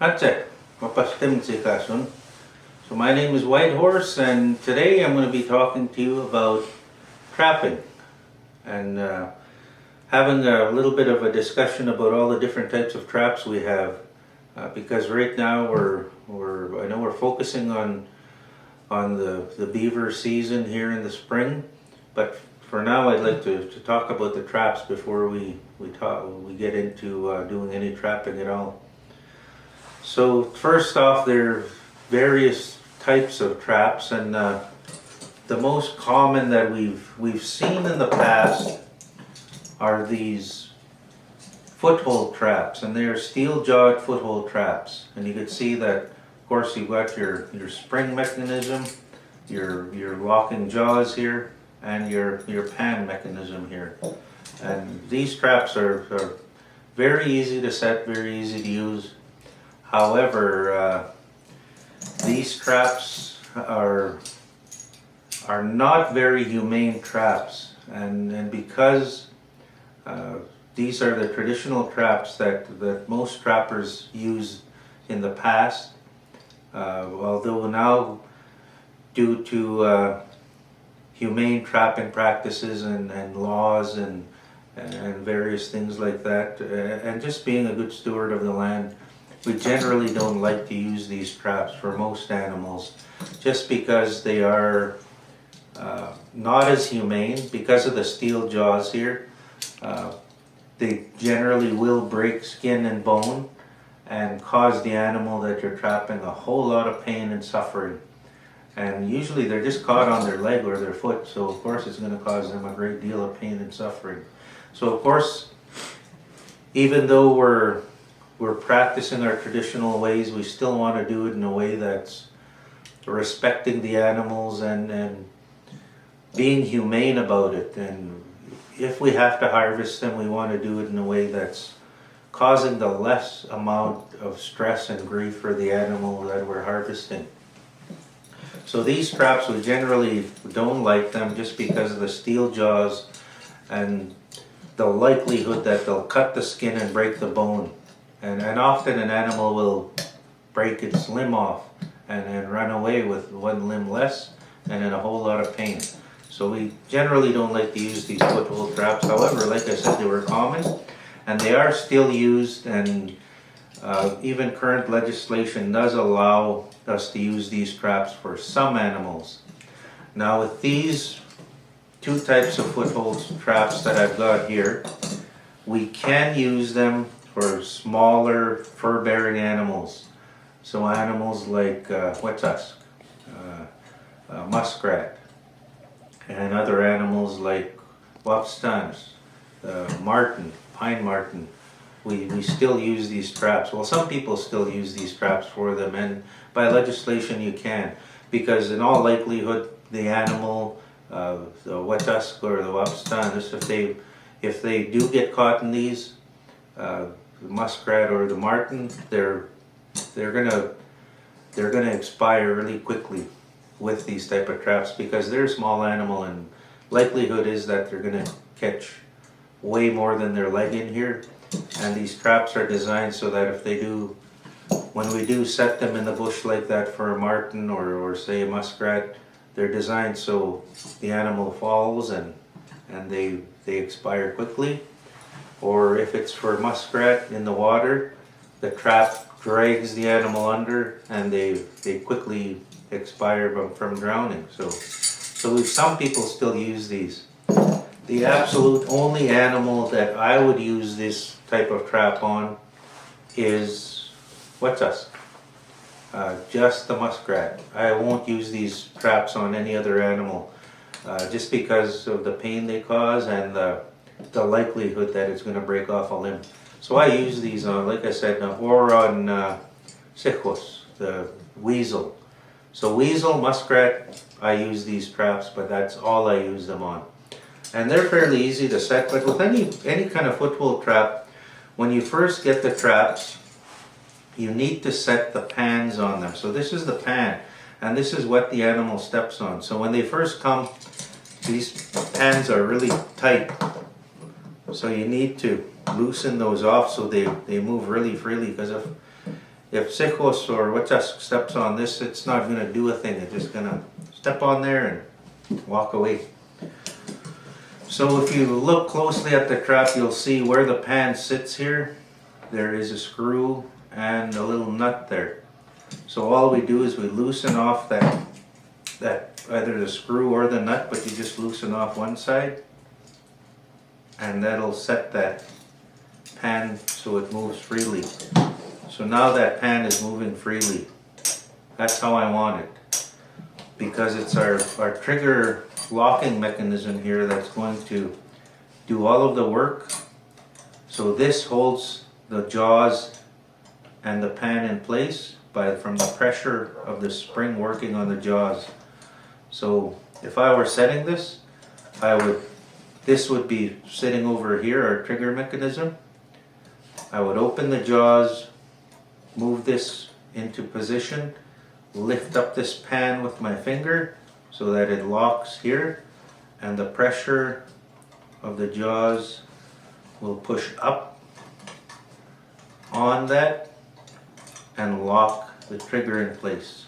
Atse, mapastim si Kasun. So my name is Whitehorse, and today I'm going to be talking to you about trapping and having a little bit of a discussion about all the different types of traps we have. Because right now I know we're focusing on the beaver season here in the spring, but for now I'd like to talk about the traps before we get into doing any trapping at all. So first off, there are various types of traps, and the most common that we've seen in the past are these foothold traps, and they are steel-jawed foothold traps. And you can see that, of course, you've got your spring mechanism, your locking jaws here, and your pan mechanism here. And these traps are very easy to set, very easy to use. However, these traps are not very humane traps, and because these are the traditional traps that most trappers used in the past, although now due to humane trapping practices and laws and various things like that, and just being a good steward of the land, we generally don't like to use these traps for most animals, just because they are not as humane. Because of the steel jaws here, they generally will break skin and bone and cause the animal that you're trapping a whole lot of pain and suffering. And usually they're just caught on their leg or their foot, so of course it's going to cause them a great deal of pain and suffering. So of course, even though we're practicing our traditional ways, we still want to do it in a way that's respecting the animals and being humane about it. And if we have to harvest them, we want to do it in a way that's causing the less amount of stress and grief for the animal that we're harvesting. So these traps, we generally don't like them just because of the steel jaws and the likelihood that they'll cut the skin and break the bone. And often an animal will break its limb off and run away with one limb less and in a whole lot of pain. So we generally don't like to use these foothold traps. However, like I said, they were common and they are still used, and even current legislation does allow us to use these traps for some animals. Now with these two types of foothold traps that I've got here, we can use them for smaller fur-bearing animals. So animals like wettusk, muskrat, and other animals like wapstans, marten, pine marten. We still use these traps. Well, some people still use these traps for them, and by legislation you can, because in all likelihood the animal, the wettusk or the wapstan, if they do get caught in these, the muskrat or the marten, they're gonna expire really quickly with these type of traps, because they're a small animal and likelihood is that they're gonna catch way more than their leg in here. And these traps are designed so that if they do, when we do set them in the bush like that for a marten or say a muskrat, they're designed so the animal falls and they expire quickly. Or if it's for muskrat in the water, the trap drags the animal under and they quickly expire from drowning. So some people still use these. The absolute only animal that I would use this type of trap on is wettusk. Just the muskrat. I won't use these traps on any other animal, just because of the pain they cause and the likelihood that it's going to break off a limb. So I use these on, like I said, or on sikhos, the weasel. So weasel, muskrat, I use these traps, but that's all I use them on. And they're fairly easy to set, but with any kind of foothold trap, when you first get the traps, you need to set the pans on them. So this is the pan, and this is what the animal steps on. So when they first come, these pans are really tight. So you need to loosen those off so they move really freely, because if Sikhos or Wachask steps on this, it's not going to do a thing. It's just going to step on there and walk away. So if you look closely at the trap, you'll see where the pan sits here. There is a screw and a little nut there. So all we do is we loosen off that either the screw or the nut, but you just loosen off one side, and that'll set that pan so it moves freely. So now that pan is moving freely. That's how I want it, because it's our trigger locking mechanism here that's going to do all of the work. So this holds the jaws and the pan in place from the pressure of the spring working on the jaws. So if I were setting this, this would be sitting over here, our trigger mechanism. I would open the jaws, move this into position, lift up this pan with my finger so that it locks here, and the pressure of the jaws will push up on that and lock the trigger in place.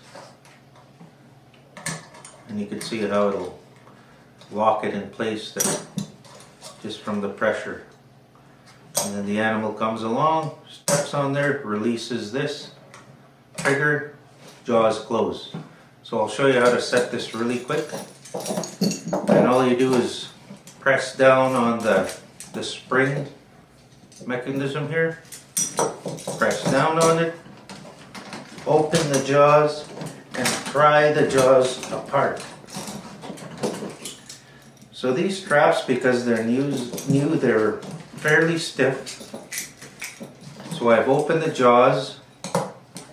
And you can see how it'll lock it in place there, just from the pressure. And then the animal comes along, steps on there, releases this trigger, jaws close. So I'll show you how to set this really quick. And all you do is press down on the spring mechanism here, press down on it, open the jaws, and pry the jaws apart. So these traps, because they're new, they're fairly stiff. So I've opened the jaws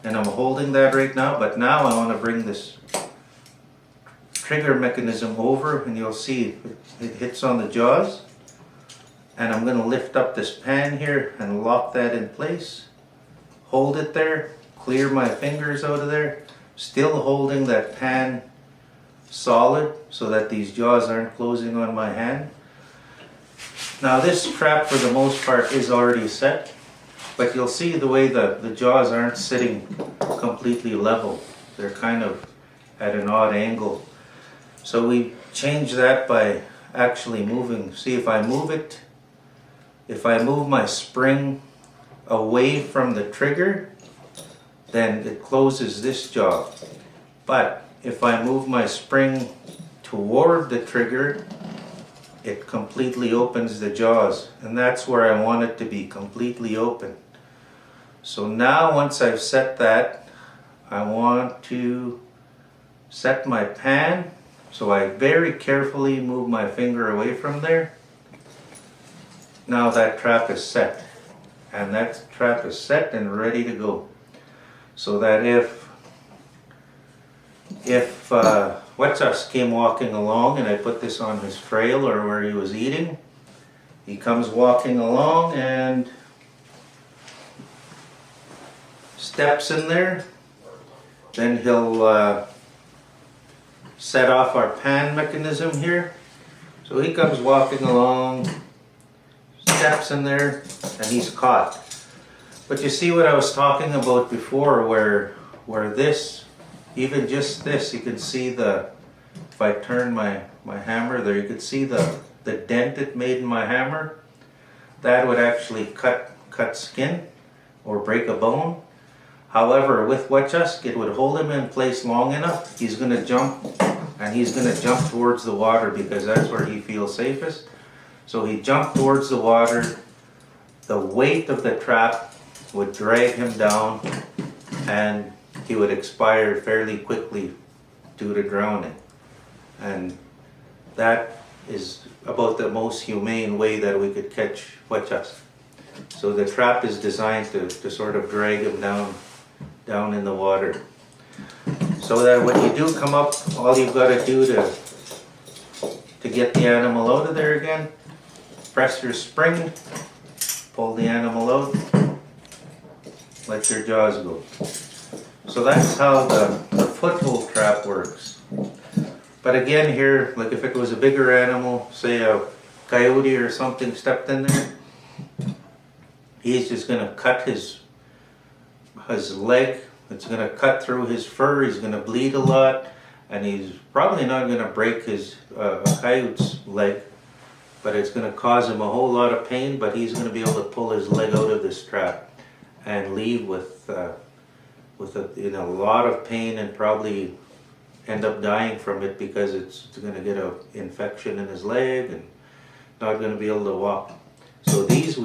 and I'm holding that right now, but now I want to bring this trigger mechanism over, and you'll see it hits on the jaws, and I'm going to lift up this pan here and lock that in place, hold it there, clear my fingers out of there, still holding that pan solid so that these jaws aren't closing on my hand. Now this trap for the most part is already set, but you'll see the way the jaws aren't sitting completely level. They're kind of at an odd angle. So we change that by actually moving. See, if I move it, if I move my spring away from the trigger, then it closes this jaw. But if I move my spring toward the trigger, it completely opens the jaws, and that's where I want it to be, completely open. So now once I've set that, I want to set my pan. So I very carefully move my finger away from there. Now that trap is set, and that trap is set and ready to go. So that if Wetzus came walking along and I put this on his trail or where he was eating, he comes walking along and steps in there, then he'll set off our pan mechanism here. So he comes walking along, steps in there, and he's caught. But you see what I was talking about before, where this, even just this, you can see if I turn my hammer there, you could see the dent it made in my hammer. That would actually cut skin or break a bone. However, with Wetchusk, it would hold him in place long enough. He's going to jump, and he's going to jump towards the water because that's where he feels safest. So he jumped towards the water. The weight of the trap would drag him down, and he would expire fairly quickly due to drowning. And that is about the most humane way that we could catch Wetchusk. So the trap is designed to sort of drag him down in the water. So that when you do come up, all you've got to do to get the animal out of there again, press your spring, pull the animal out, let your jaws go. So that's how the foothold trap works. But again here, like if it was a bigger animal, say a coyote or something stepped in there, he's just going to cut his his leg. It's going to cut through his fur. He's going to bleed a lot, and he's probably not going to break his coyote's leg, but it's going to cause him a whole lot of pain. But he's going to be able to pull his leg out of this trap and leave with in a lot of pain, and probably end up dying from it because it's going to get an infection in his leg and not going to be able to walk. So these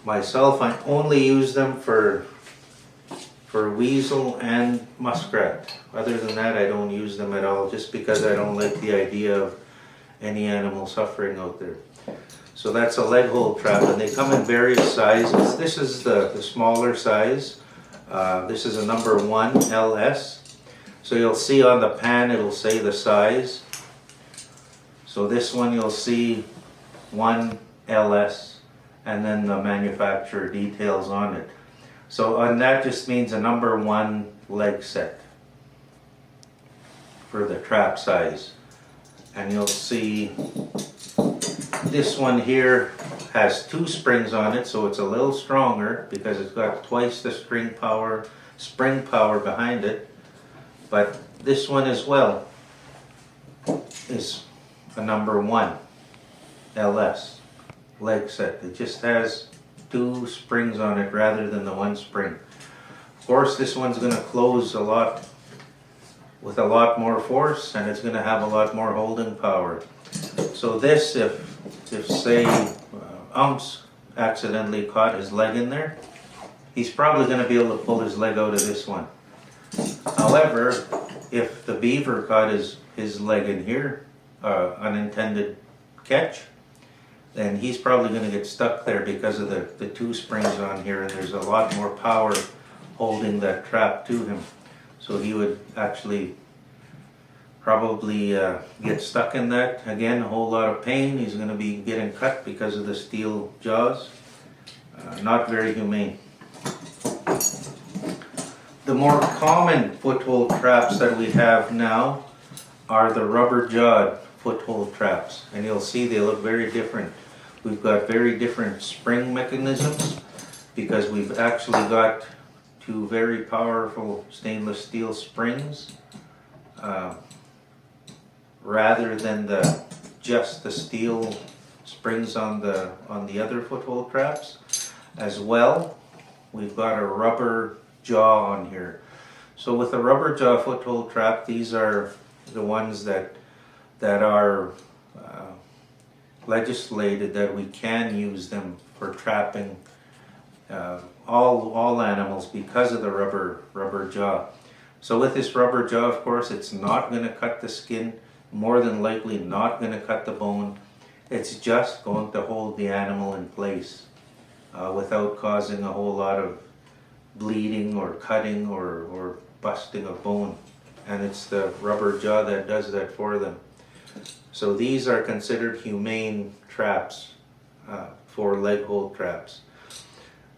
myself, I only use them for weasel and muskrat. Other than that, I don't use them at all, just because I don't like the idea of any animal suffering out there. So that's a leg hold trap, and they come in various sizes. This is the smaller size. This is a number 1 LS. So you'll see on the pan it'll say the size. So this one you'll see 1 LS, and then the manufacturer details on it. So and that just means a number 1 leg set for the trap size. And you'll see this one here has 2 springs on it, so it's a little stronger because it's got twice the spring power behind it. But this one as well is a number 1 LS leg set. It just has 2 springs on it rather than the 1 spring. Of course, this one's going to close with a lot more force, and it's going to have a lot more holding power. So this, if say Umps accidentally caught his leg in there, he's probably going to be able to pull his leg out of this one. However, if the beaver caught his leg in here, unintended catch, then he's probably going to get stuck there because of the 2 springs on here, and there's a lot more power holding that trap to him. So he would actually probably get stuck in that. Again, a whole lot of pain. He's going to be getting cut because of the steel jaws. Not very humane. The more common foothold traps that we have now are the rubber-jawed foothold traps, and you'll see they look very different. We've got very different spring mechanisms because we've actually got 2 very powerful stainless steel springs rather than just the steel springs on the other foothold traps. As well, we've got a rubber jaw on here. So with a rubber jaw foothold trap, these are the ones that are legislated that we can use them for trapping all animals because of the rubber jaw. So with this rubber jaw, of course, it's not going to cut the skin, more than likely not going to cut the bone. It's just going to hold the animal in place without causing a whole lot of bleeding or cutting or busting of bone. And it's the rubber jaw that does that for them. So these are considered humane traps for leg hold traps.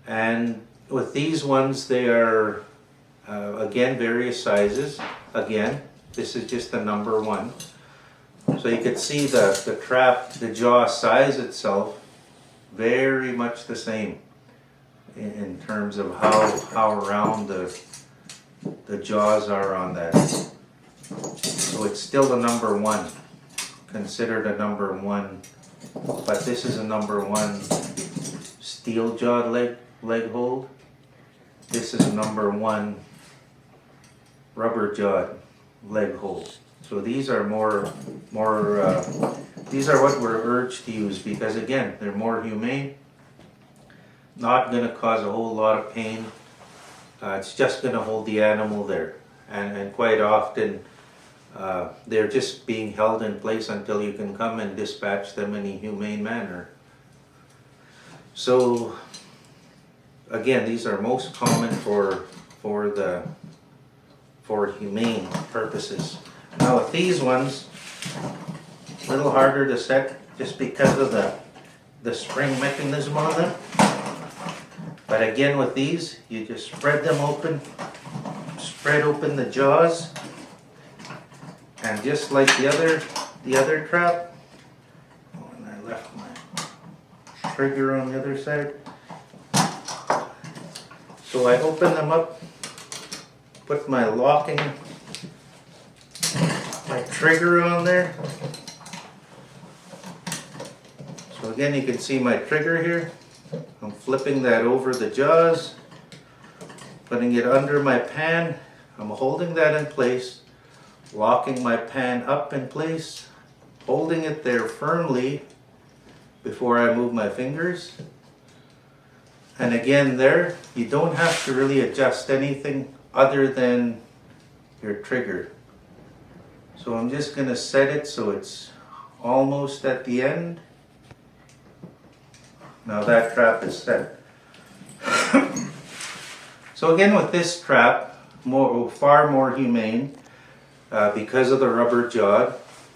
And with these ones, they are again various sizes. Again, this is just the number 1. So you can see the trap, the jaw size itself, very much the same in terms of how round the jaws are on that. So it's still the number 1, considered a number 1, but this is a number 1 steel jawed leg hold. This is a number 1 rubber jawed leg hold. So these are these are what we're urged to use because, again, they're more humane, not going to cause a whole lot of pain. It's just going to hold the animal there, and quite often they're just being held in place until you can come and dispatch them in a humane manner. So again, these are most common for humane purposes. Now with these ones, a little harder to set just because of the spring mechanism on them. But again, with these, you just spread them open, spread open the jaws, and just like the other trap, oh, and I left my trigger on the other side. So I open them up, put my trigger on there. So again, you can see my trigger here. I'm flipping that over the jaws, putting it under my pan. I'm holding that in place, locking my pan up in place, holding it there firmly before I move my fingers. And again there, you don't have to really adjust anything other than your trigger. So I'm just going to set it so it's almost at the end. Now that trap is set. So again with this trap, far more humane because of the rubber jaw.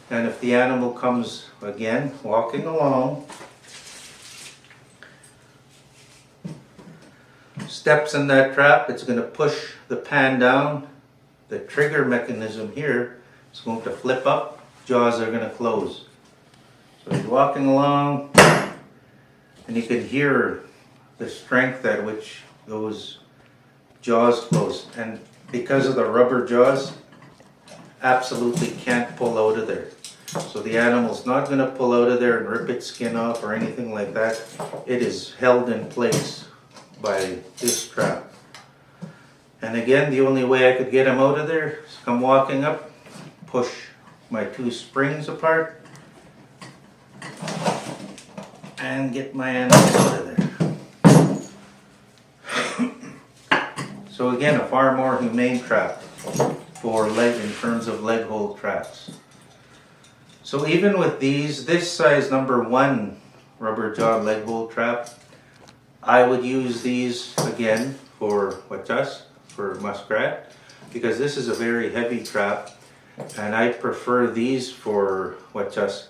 And if the animal comes again walking along, steps in that trap, it's going to push the pan down. The trigger mechanism here is going to flip up, jaws are going to close. So he's walking along, and you can hear the strength at which those jaws close. And because of the rubber jaws, absolutely can't pull out of there. So the animal's not going to pull out of there and rip its skin off or anything like that. It is held in place by this trap. And again, the only way I could get him out of there is come walking up, push my two springs apart, and get my animal out of there. So again, a far more humane trap for in terms of leg hold traps. So even with this size number 1 rubber jaw leg hold trap, I would use these again for muskrat, because this is a very heavy trap, and I prefer these for Wachusq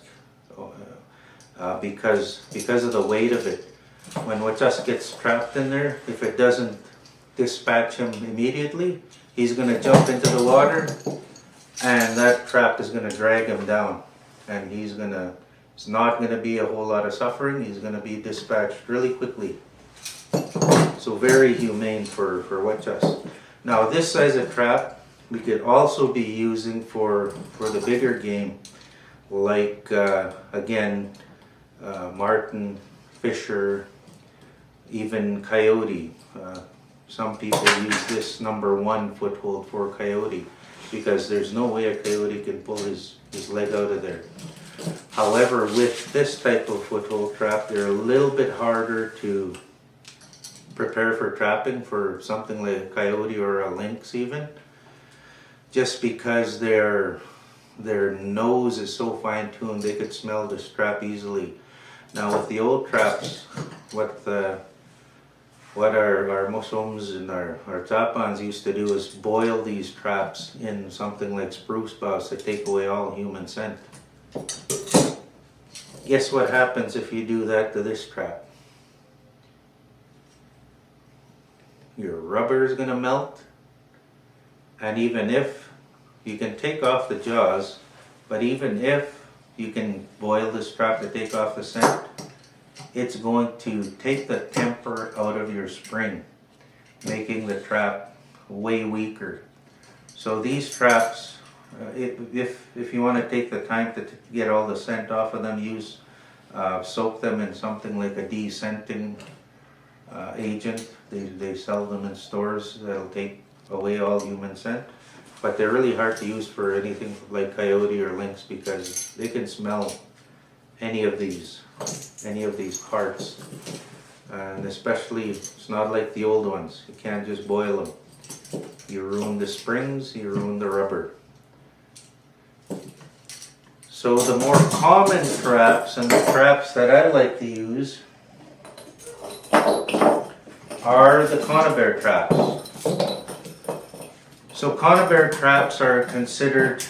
because of the weight of it. When Wachusq gets trapped in there, if it doesn't dispatch him immediately, he's going to jump into the water, and that trap is going to drag him down, and it's not going to be a whole lot of suffering. He's going to be dispatched really quickly. So very humane for Wachusq. Now this size of trap we could also be using for the bigger game, like again marten, fisher, even coyote. Some people use this number 1 foothold for coyote because there's no way a coyote can pull his leg out of there. However, with this type of foothold trap, they're a little bit harder to prepare for trapping for something like a coyote or a lynx even, just because their nose is so fine-tuned they could smell the trap easily. Now with the old traps, what our Muslims and our Tapans used to do is boil these traps in something like spruce boughs to take away all human scent. Guess what happens if you do that to this trap? Your rubber is going to melt, and even if you can take off the jaws, but even if you can boil this trap to take off the scent, it's going to take the temper out of your spring, making the trap way weaker. So these traps, if you want to take the time to get all the scent off of them, soak them in something like a de-scenting agent. They sell them in stores that'll take away all human scent, but they're really hard to use for anything like coyote or lynx because they can smell any of these parts, and especially it's not like the old ones. You can't just boil them. You ruin the springs, you ruin the rubber. So the more common traps and the traps that I like to use are the Conibear traps. So Conibear traps are considered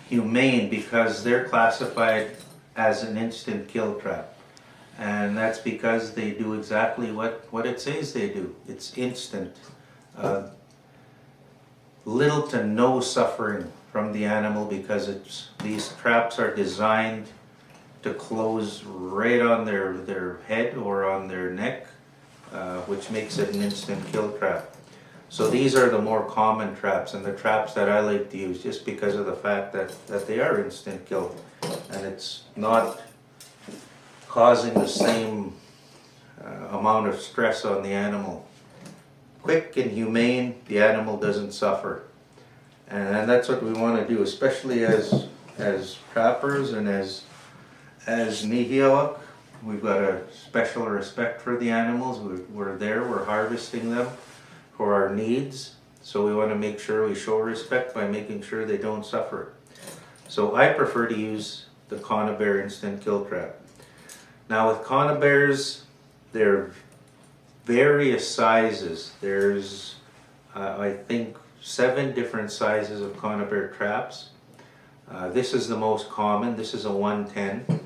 humane because they're classified as an instant kill trap. And that's because they do exactly what it says they do. It's instant. Little to no suffering from the animal because these traps are designed to close right on their head or on their neck, which makes it an instant kill trap. So these are the more common traps, and the traps that I like to use, just because of the fact that they are instant kill, and it's not causing the same amount of stress on the animal. Quick and humane, the animal doesn't suffer, and that's what we want to do, especially as trappers and as Nihiawak. We've got a special respect for the animals. We're there, we're harvesting them for our needs, so we want to make sure we show respect by making sure they don't suffer. So I prefer to use the Conibear instant kill trap. Now with Conibears, there are various sizes. There's I think 7 different sizes of Conibear traps. This is the most common. This is a 110.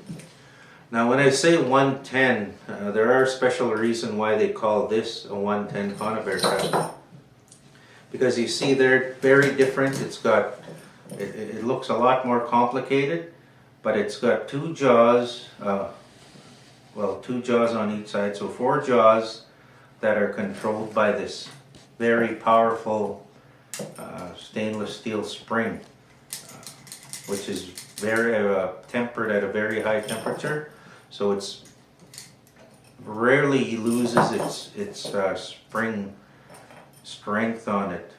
Now when I say 110, there are special reason why they call this a 110 Conibear trap. Because you see they're very different. It looks a lot more complicated, but it's got 2 jaws, 2 jaws on each side, so 4 jaws that are controlled by this very powerful stainless steel spring, which is very tempered at a very high temperature. So it's rarely loses its spring strength on it.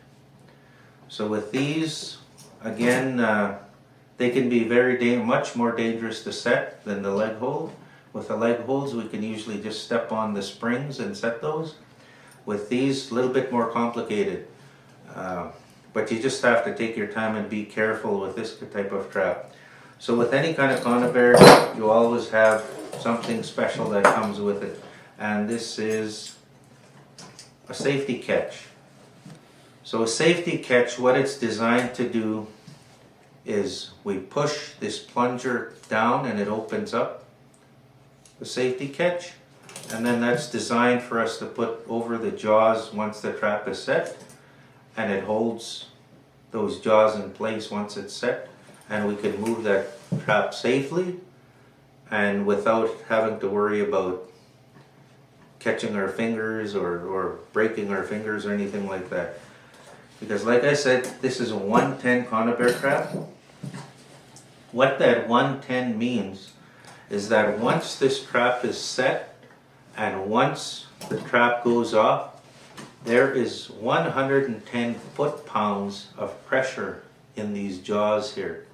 So with these, again, they can be much more dangerous to set than the leg hold. With the leg holds, we can usually just step on the springs and set those. With these, a little bit more complicated. But you just have to take your time and be careful with this type of trap. So with any kind of Conibear, you always have something special that comes with it. And this is a safety catch. So a safety catch, what it's designed to do is we push this plunger down and it opens up the safety catch, and then that's designed for us to put over the jaws once the trap is set, and it holds those jaws in place once it's set, and we can move that trap safely and without having to worry about catching our fingers or breaking our fingers or anything like that. Because like I said, this is a 110 Conibear trap. What that 110 means is that once this trap is set and once the trap goes off, there is 110 foot-pounds of pressure in these jaws here.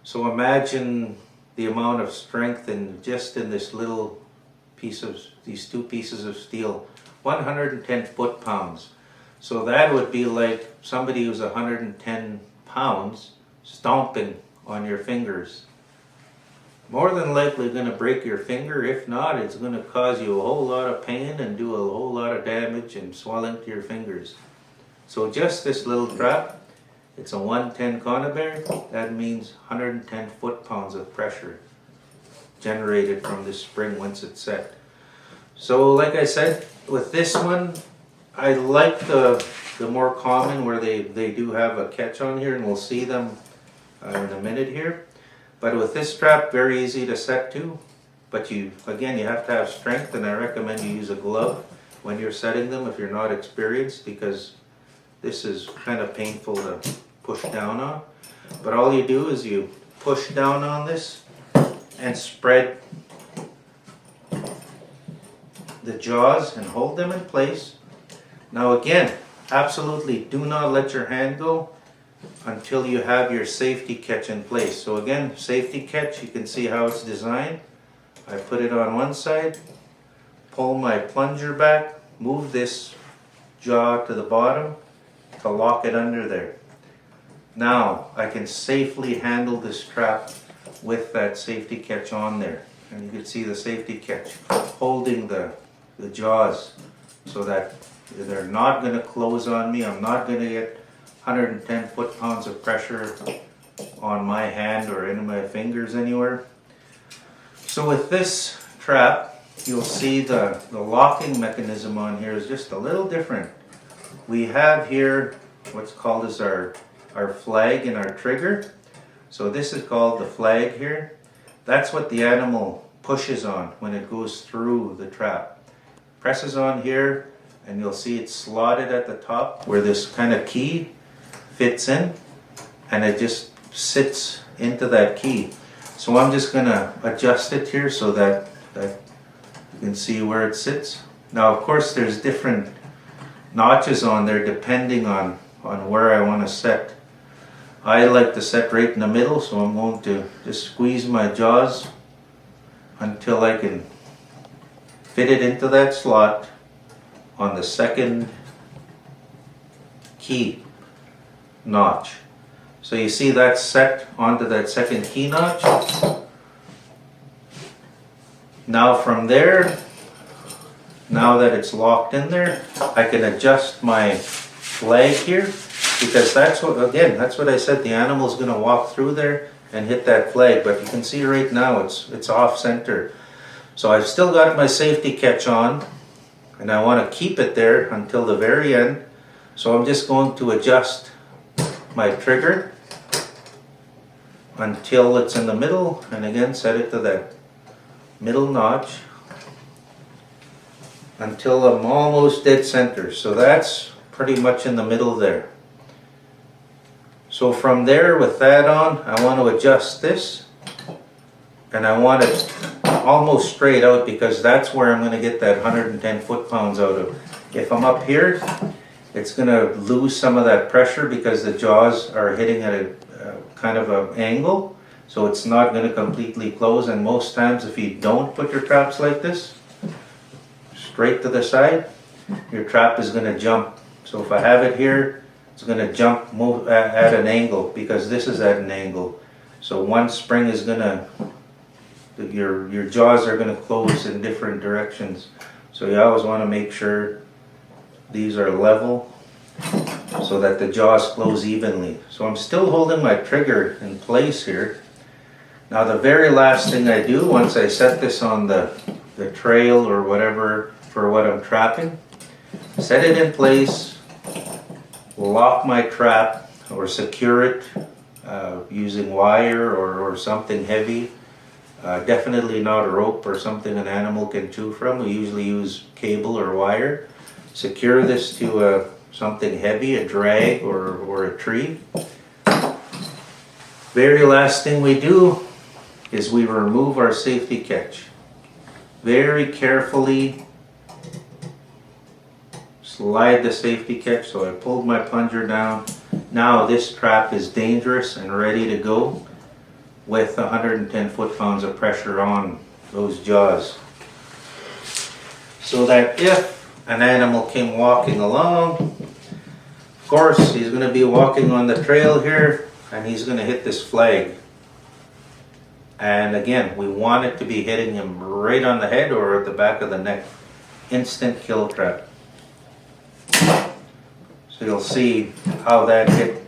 So imagine the amount of strength just in this little piece of, these 2 pieces of steel, 110 foot-pounds. So that would be like somebody who's 110 pounds stomping on your fingers. More than likely going to break your finger. If not, it's going to cause you a whole lot of pain and do a whole lot of damage and swelling to your fingers. So just this little trap, it's a 110 Conibear. That means 110 foot-pounds of pressure generated from this spring once it's set. So like I said, with this one, I like the more common where they do have a catch on here, and we'll see them in a minute here. But with this trap, very easy to set too. But again, you have to have strength, and I recommend you use a glove when you're setting them if you're not experienced, because this is kind of painful to push down on. But all you do is you push down on this and spread the jaws and hold them in place. Now again, absolutely do not let your hand go until you have your safety catch in place. So again, safety catch, you can see how it's designed. I put it on one side, pull my plunger back, move this jaw to the bottom to lock it under there. Now I can safely handle this trap with that safety catch on there. And you can see the safety catch holding the jaws so that they're not going to close on me. I'm not going to get 110 foot-pounds of pressure on my hand or in my fingers anywhere. So with this trap, you'll see the locking mechanism on here is just a little different. We have here what's called as our flag and our trigger. So this is called the flag here. That's what the animal pushes on when it goes through the trap. Presses on here, and you'll see it's slotted at the top where this kind of key fits in, and it just sits into that key. So I'm just going to adjust it here so that you can see where it sits. Now, of course, there's different notches on there depending on where I want to set. I like to set right in the middle, so I'm going to just squeeze my jaws until I can fit it into that slot on the second key notch. So you see that's set onto that second key notch. Now from there, now that it's locked in there, I can adjust my flag here, because that's what I said, the animal's going to walk through there and hit that flag, but you can see right now it's off center. So I've still got my safety catch on, and I want to keep it there until the very end. So I'm just going to adjust my trigger until it's in the middle, and again set it to that middle notch until I'm almost dead center. So that's pretty much in the middle there. So from there, with that on, I want to adjust this, and I want it almost straight out, because that's where I'm going to get that 110 foot-pounds out of. If I'm up here, it's going to lose some of that pressure because the jaws are hitting at a kind of an angle, so it's not going to completely close. And most times, if you don't put your traps like this straight to the side, your trap is going to jump. So if I have it here, it's going to jump at an angle, because this is at an angle. So one spring is going to, your jaws are going to close in different directions. So you always want to make sure these are level so that the jaws close evenly. So I'm still holding my trigger in place here. Now the very last thing I do once I set this on the trail or whatever for what I'm trapping, set it in place, lock my trap or secure it using wire or something heavy. Definitely not a rope or something an animal can chew from. We usually use cable or wire. Secure this to something heavy, a drag or a tree. Very last thing we do is we remove our safety catch. Very carefully slide the safety catch. So I pulled my plunger down. Now this trap is dangerous and ready to go with 110 foot-pounds of pressure on those jaws. So that if an animal came walking along, of course he's going to be walking on the trail here and he's going to hit this flag. And again, we want it to be hitting him right on the head or at the back of the neck. Instant kill trap. So you'll see how that hit.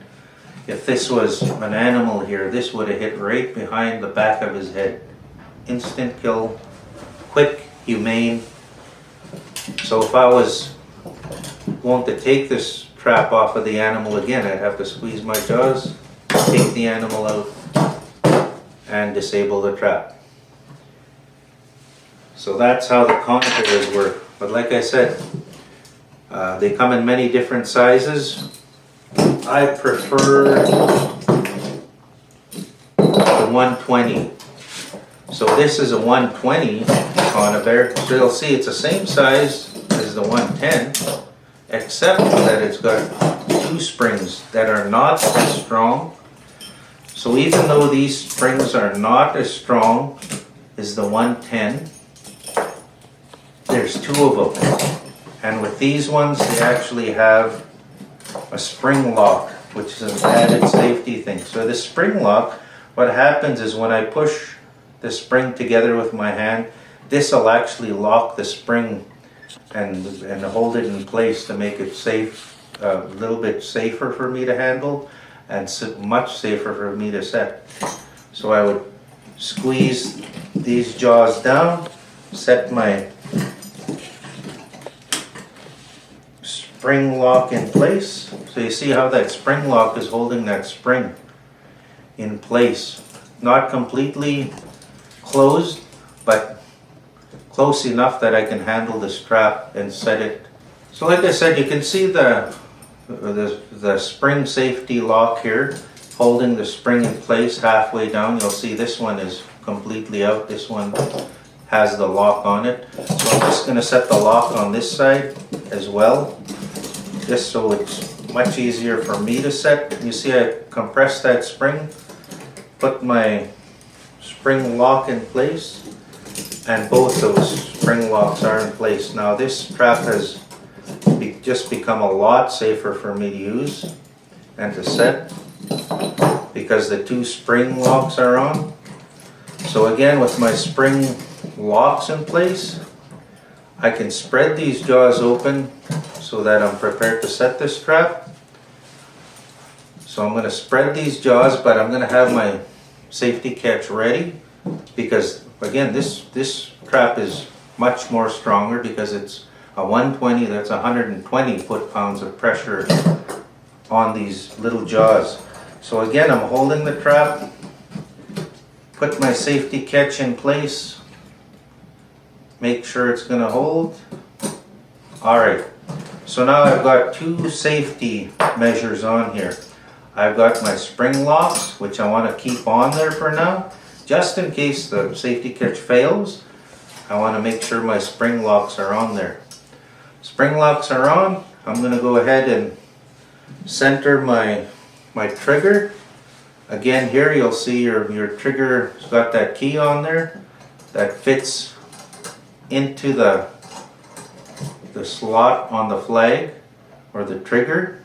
If this was an animal here, this would have hit right behind the back of his head. Instant kill, quick, humane. So if I was going to take this trap off of the animal again, I'd have to squeeze my jaws, take the animal out, and disable the trap. So that's how the Conibears work. But like I said, they come in many different sizes. I prefer the 120. So this is a 120 Conibear. So you'll see it's the same size as the 110, except that it's got two springs that are not as strong. So even though these springs are not as strong as the 110, there's two of them. And with these ones, they actually have a spring lock, which is an added safety thing. So the spring lock, what happens is when I push the spring together with my hand, this will actually lock the spring and hold it in place to make it safe, a little bit safer for me to handle and much safer for me to set. So I would squeeze these jaws down, set my spring lock in place. So you see how that spring lock is holding that spring in place. Not completely closed, but close enough that I can handle the strap and set it So like I said, you can see the spring safety lock here, holding the spring in place halfway down. You'll see this one is completely out. This one has the lock on it. So I'm just going to set the lock on this side as well, just so it's much easier for me to set. You see I compressed that spring, put my spring lock in place, and both those spring locks are in place. Now this trap has just become a lot safer for me to use and to set because the two spring locks are on. So again, with my spring locks in place, I can spread these jaws open so that I'm prepared to set this trap. So I'm going to spread these jaws, but I'm going to have my safety catch ready because again, this trap is much more stronger because it's a 120, that's 120 foot-pounds of pressure on these little jaws. So again, I'm holding the trap, put my safety catch in place, make sure it's going to hold. Alright, so now I've got two safety measures on here. I've got my spring locks, which I want to keep on there for now, just in case the safety catch fails. I want to make sure my spring locks are on there. Spring locks are on. I'm going to go ahead and center my trigger. Again, here you'll see your trigger's got that key on there that fits into the slot on the flag or the trigger.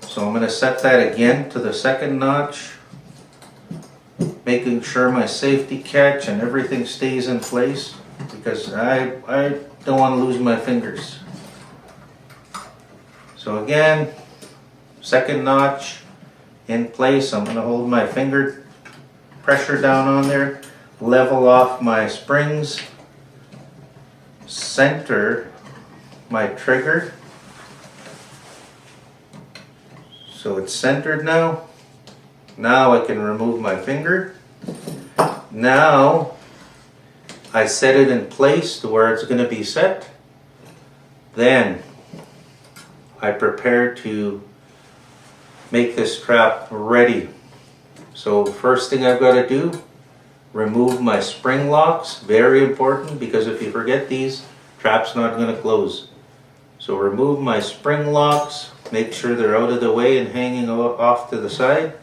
So I'm going to set that again to the second notch, making sure my safety catch and everything stays in place because I don't want to lose my fingers. So again, second notch in place. I'm going to hold my finger pressure down on there, level off my springs, center my trigger. So it's centered now. Now I can remove my finger. Now I set it in place to where it's going to be set. Then I prepare to make this trap ready. So first thing I've got to do, remove my spring locks. Very important because if you forget these, trap's not going to close. So remove my spring locks, make sure they're out of the way and hanging off to the side.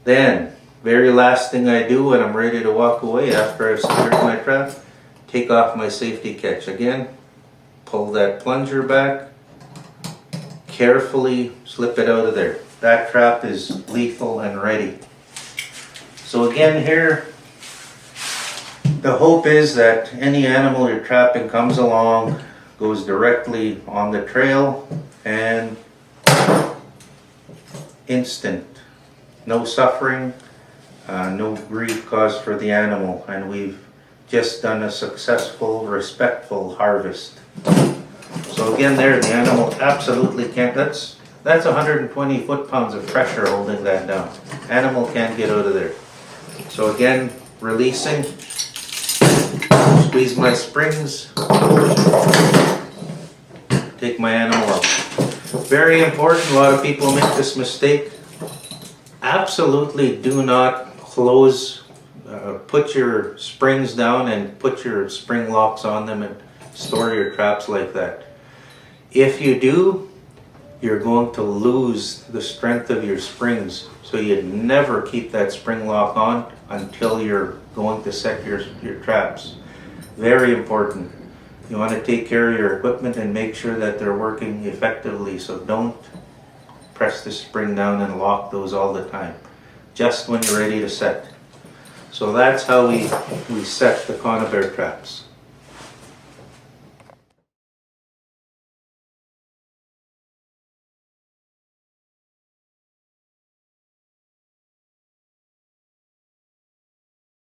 Then, very last thing I do when I'm ready to walk away after I've secured my trap, take off my safety catch. Again, pull that plunger back, carefully slip it out of there. That trap is lethal and ready. So again here, the hope is that any animal you're trapping comes along, goes directly on the trail, and instant. No suffering, no grief caused for the animal, and we've just done a successful, respectful harvest. So again there, the animal absolutely can't, that's 120 foot-pounds of pressure holding that down. Animal can't get out of there. So again, releasing, squeeze my springs, take my animal out. Very important, a lot of people make this mistake. Absolutely do not close, put your springs down and put your spring locks on them and store your traps like that. If you do, you're going to lose the strength of your springs. So you never keep that spring lock on until you're going to set your traps. Very important. You want to take care of your equipment and make sure that they're working effectively. So don't press the spring down and lock those all the time. Just when you're ready to set. So that's how we set the Conibear traps.